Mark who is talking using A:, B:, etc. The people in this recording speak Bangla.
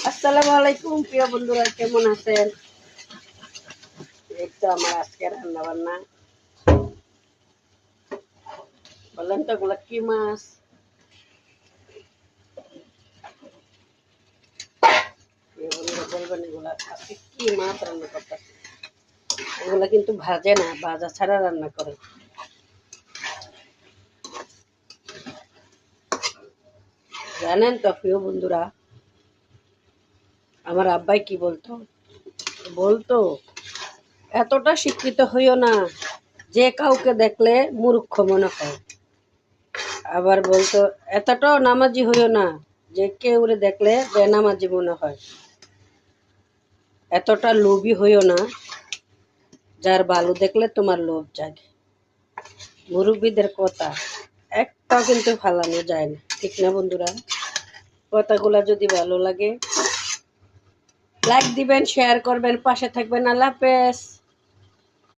A: আসসালামু আলাইকুম প্রিয় বন্ধুরা, কেমন আছেন? এই তো আমার আজকে রান্না বান্না। বললেন তো এগুলা কি মাছ? প্রিয় বন্ধুরা বলবেন এগুলা আজকে কি মাছ রান্না করতেছে। এগুলা কিন্তু ভাজে না, ভাজা ছাড়া রান্না করে। জানেন তো প্রিয় বন্ধুরা, আমার আব্বাই কি বলতো বলতো এতটা শিক্ষিত হইও না যে কাউকে দেখলে মূর্খ মনে হয়। আবার বলতো এতটাও নামাজি হইও না যে কেউ দেখলে বেনামাজি মনে হয়। এতটা লোভী হইও না যার ভালো দেখলে তোমার লোভ জাগে। মুরব্বীদের কথা একটাও কিন্তু ফালানো যায় না, ঠিক না বন্ধুরা? কথাগুলা যদি ভালো লাগে লাইক দিবেন, শেয়ার করবেন, পাশে থাকবেন। আল্লাহ হাফেজ।